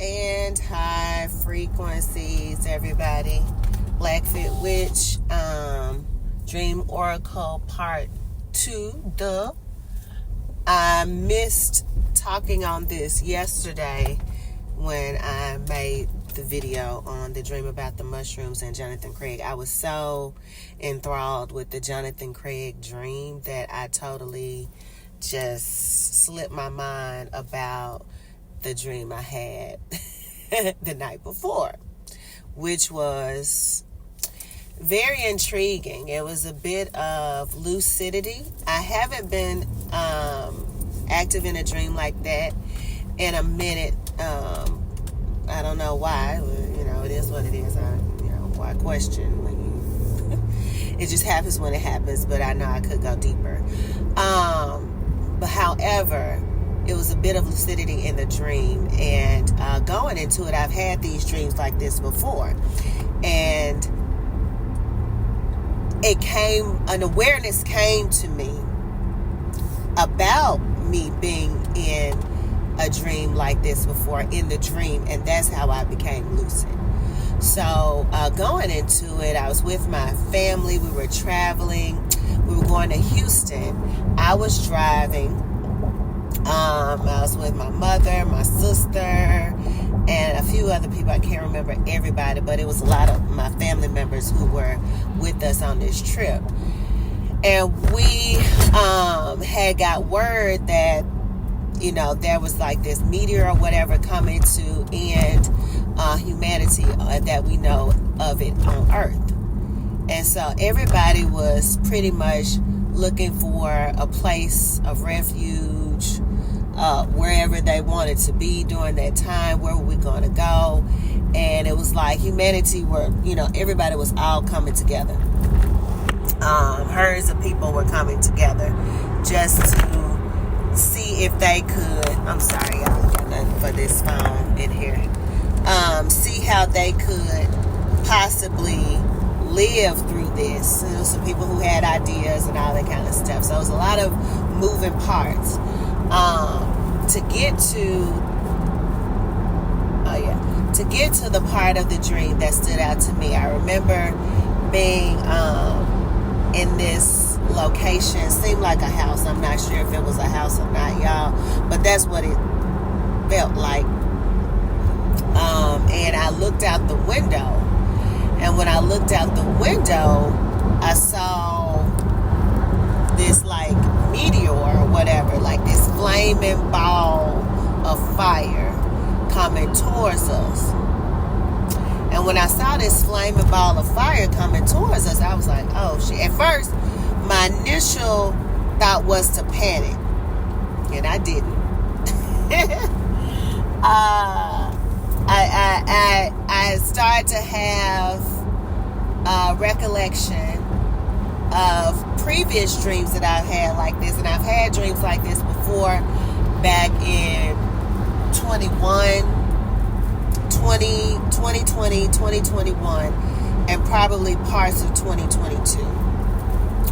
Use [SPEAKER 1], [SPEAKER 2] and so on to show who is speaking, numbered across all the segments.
[SPEAKER 1] And high frequencies, everybody. Blackfoot Witch, Dream Oracle Part 2. I missed talking on this yesterday when I made the video on the dream about the mushrooms and Jonathan Craig. I was so enthralled with the Jonathan Craig dream that I totally just slipped my mind about the dream I had the night before, which was very intriguing. It was a bit of lucidity. I haven't been active in a dream like that in a minute. I don't know why. It is what it is. Why question when you it just happens when it happens, but I know I could go deeper. But however, it was a bit of lucidity in the dream, and going into it, I've had these dreams like this before, and an awareness came to me about me being in a dream like this before in the dream, and that's how I became lucid. So going into it, I was with my family. We were traveling. We were going to Houston. I was driving. I was with my mother, my sister, and a few other people. I can't remember everybody, but it was a lot of my family members who were with us on this trip. And we had got word that, there was like this meteor or whatever coming to end humanity that we know of it on Earth. And so everybody was pretty much looking for a place of refuge, wherever they wanted to be during that time. Where were we going to go? And it was like humanity everybody was all coming together. Herds of people were coming together just to see if they could, I'm sorry y'all, got nothing for this phone in here, see how they could possibly live through this. There was some people who had ideas and all that kind of stuff. So it was a lot of moving parts. To get to the part of the dream that stood out to me, I remember being in this location. Seemed like a house. I'm not sure if it was a house or not, y'all, but that's what it felt like. And I looked out the window, and when I looked out the window, I saw this like meteor or whatever, like this flaming ball of fire coming towards us. And when I saw this flaming ball of fire coming towards us, I was like, oh shit. At first, my initial thought was to panic, and I didn't. I started to have recollection of previous dreams that I've had like this, and I've had dreams like this before back in 2020, 2021, and probably parts of 2022.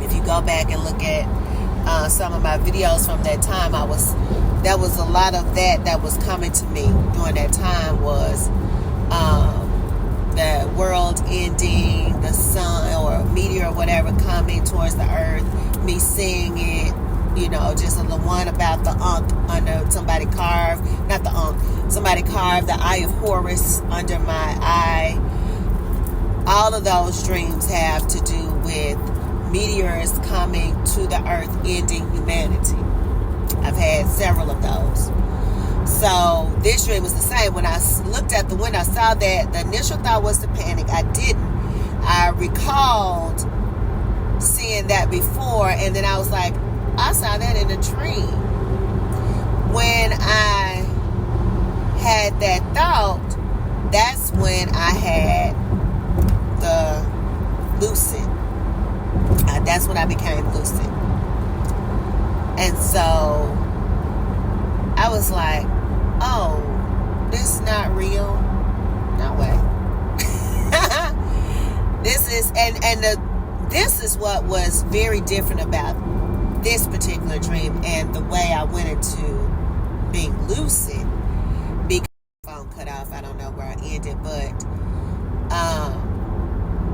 [SPEAKER 1] If you go back and look at some of my videos from that time, that was a lot of that was coming to me during that time was the world ending, the sun or meteor or whatever coming towards the earth, me seeing it, just the one about the Ankh under somebody carved, not the Ankh, somebody carved the Eye of Horus under my eye. All of those dreams have to do with meteors coming to the earth, ending humanity. I've had several of those. So this dream was the same. When I looked at the window, I saw that the initial thought was to panic. I didn't. I recalled seeing that before, and then I was like, I saw that in a dream. When I had that thought, that's when I had the lucid. That's when I became lucid. And so I was like, oh, this is not real. No way. This is what was very different about this particular dream and the way I went into being lucid, because of the phone cut off. I don't know where I ended, but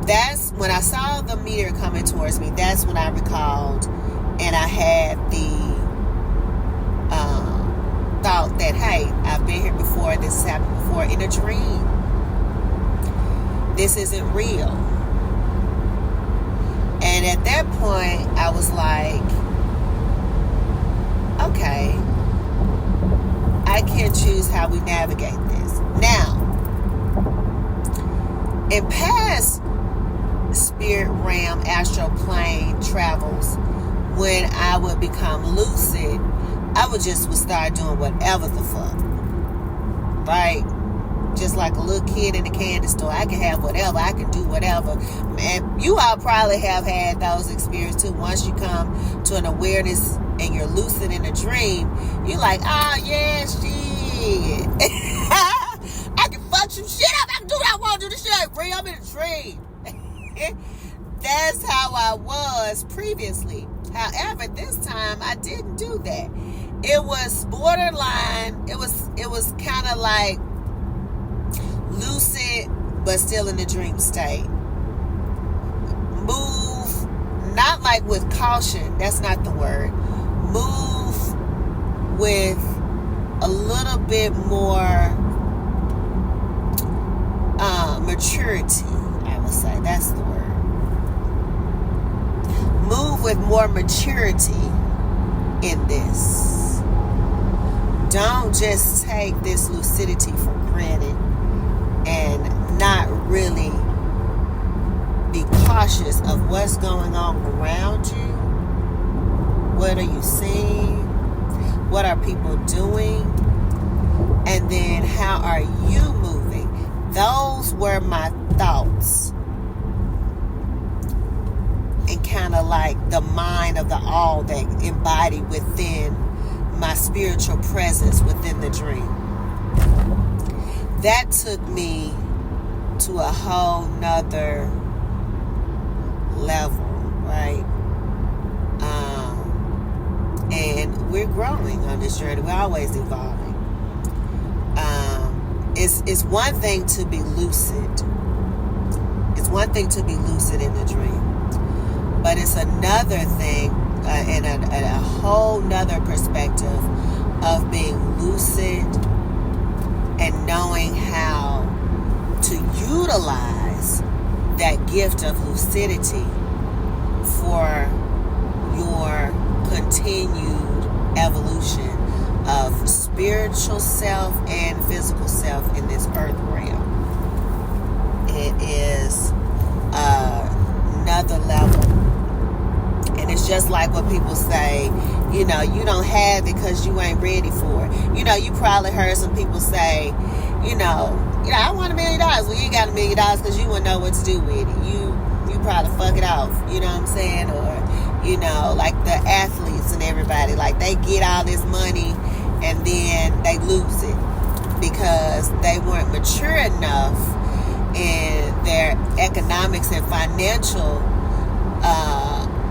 [SPEAKER 1] that's when I saw the meteor coming towards me. That's when I recalled, and I had the thought that, hey, I've been here before. This has happened before in a dream. This isn't real. And at that point, I was like, okay, I can choose how we navigate this. Now, in past spirit realm, astral plane travels, when I would become lucid, I would start doing whatever the fuck. Right? Just like a little kid in a candy store. I can have whatever. I can do whatever. Man, you all probably have had those experiences too. Once you come to an awareness and you're lucid in a dream, you're like, oh yeah, shit. I can fuck some shit up. I can do what I want to do. This shit ain't real. I'm in a dream. That's how I was previously. However, this time I didn't do that. It was borderline. It was kind of like lucid, but still in the dream state. Move, not like with caution. That's not the word. Move with a little bit more maturity, I would say. That's the word. Move with more maturity in this. Don't just take this lucidity for granted and not really be cautious of what's going on around you. What are you seeing? What are people doing? And then how are you moving? Those were my thoughts. And kind of like the mind of the all that embodied within my spiritual presence within the dream. That took me to a whole nother level, right? And we're growing on this journey. We're always evolving. It's one thing to be lucid. It's one thing to be lucid in the dream. But it's another thing and a whole nother perspective of being lucid and knowing how to utilize that gift of lucidity for your continued evolution of spiritual self and physical self in this earth realm. It is another level. And it's just like what people say, you don't have it because you ain't ready for it. You probably heard some people say, I want $1 million. Well, you ain't got $1 million because you wouldn't know what to do with it. You probably fuck it off. You know what I'm saying? Or, like the athletes and everybody, like they get all this money and then they lose it because they weren't mature enough in their economics and financial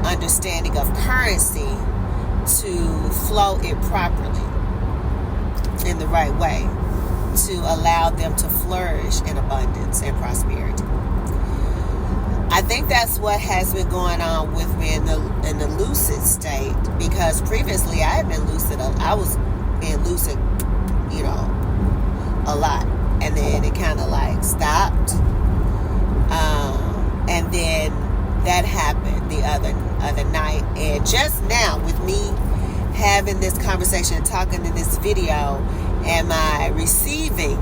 [SPEAKER 1] understanding of currency to flow it properly in the right way to allow them to flourish in abundance and prosperity. I think that's what has been going on with me in the lucid state, because previously I had been lucid. I was being lucid, a lot, and then it kind of like stopped, and then that happened the other night. And just now, with me having this conversation and talking in this video, am I receiving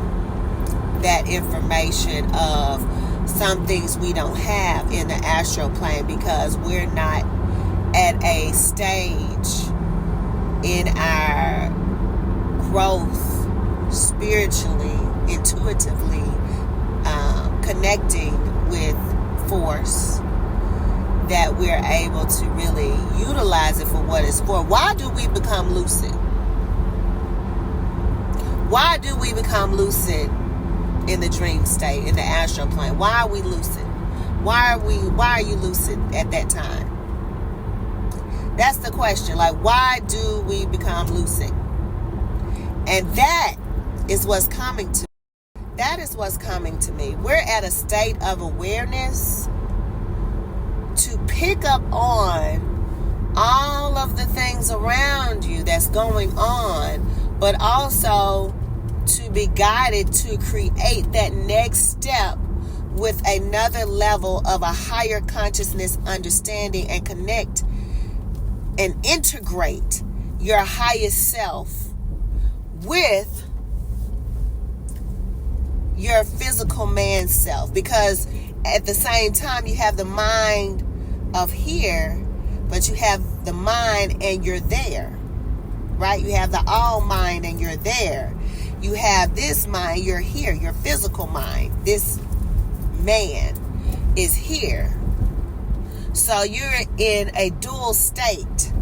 [SPEAKER 1] that information of some things we don't have in the astral plane because we're not at a stage in our growth spiritually, intuitively, connecting with force, that we're able to really utilize it for what it's for. Why do we become lucid? Why do we become lucid in the dream state, in the astral plane? Why are we lucid? Why are you lucid at that time? That's the question. Like, why do we become lucid? And that is what's coming to that is what's coming to me. We're at a state of awareness to pick up on all of the things around you that's going on, but also to be guided to create that next step with another level of a higher consciousness understanding, and connect and integrate your highest self with your physical man self. Because at the same time, you have the mind of here, but you have the mind and you're there, right? You have the all mind and you're there. You have this mind, you're here, your physical mind. This man is here. So you're in a dual state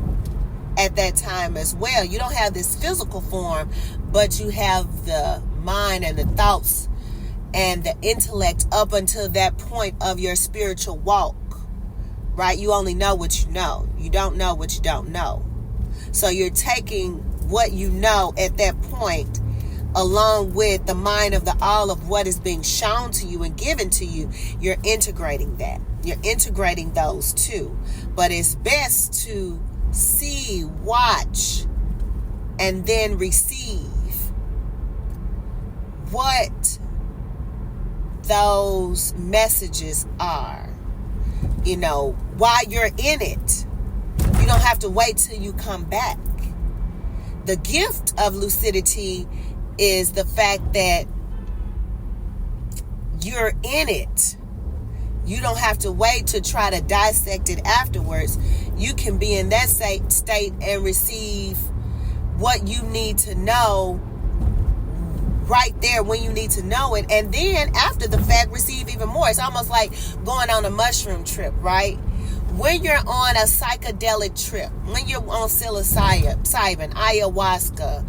[SPEAKER 1] at that time as well. You don't have this physical form, but you have the mind and the thoughts and the intellect up until that point of your spiritual walk, right? You only know what you know. You don't know what you don't know. So you're taking what you know at that point, along with the mind of the all of what is being shown to you and given to you. You're integrating that. You're integrating those two. But it's best to see, watch, and then receive what those messages are. You know, while you're in it, you don't have to wait till you come back. The gift of lucidity is the fact that you're in it. You don't have to wait to try to dissect it afterwards. You can be in that state and receive what you need to know right there when you need to know it. And then after the fact, receive even more. It's almost like going on a mushroom trip, right? When you're on a psychedelic trip, when you're on psilocybin, ayahuasca,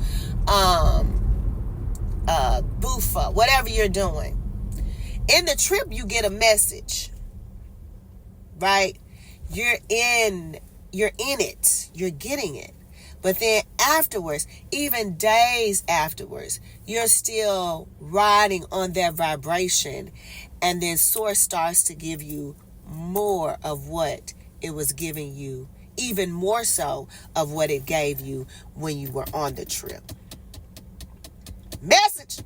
[SPEAKER 1] bufa, whatever you're doing, in the trip you get a message, right? You're in it, you're getting it. But then afterwards, even days afterwards, you're still riding on that vibration, and then source starts to give you more of what it was giving you, even more so of what it gave you when you were on the trip. Message.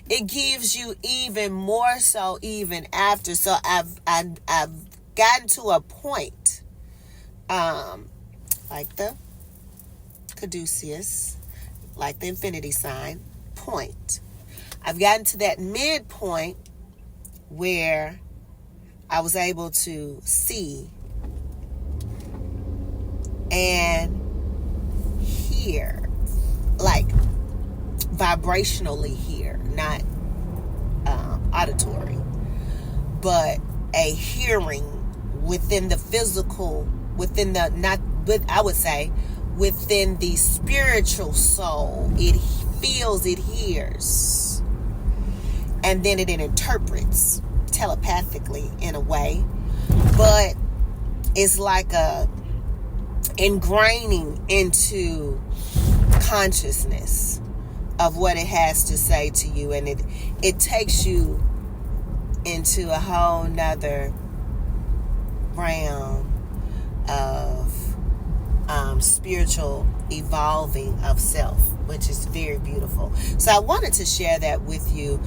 [SPEAKER 1] It gives you even more so even after. So I've gotten to a point, like the caduceus, like the infinity sign point. I've gotten to that midpoint where I was able to see and hear, like vibrationally hear, not auditory, but a hearing within the physical, within the, not with, I would say, within the spiritual soul. It feels, it hears, and then it interprets telepathically in a way, but it's like a ingraining into consciousness of what it has to say to you, and it takes you into a whole nother realm of spiritual evolving of self, which is very beautiful. So I wanted to share that with you.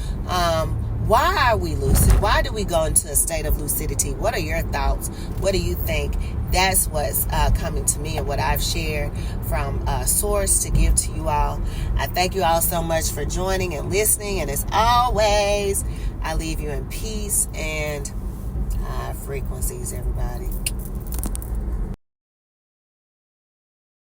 [SPEAKER 1] Why are we lucid? Why do we go into a state of lucidity? What are your thoughts? What do you think? That's what's coming to me and what I've shared from Source to give to you all. I thank you all so much for joining and listening. And as always, I leave you in peace and high frequencies, everybody.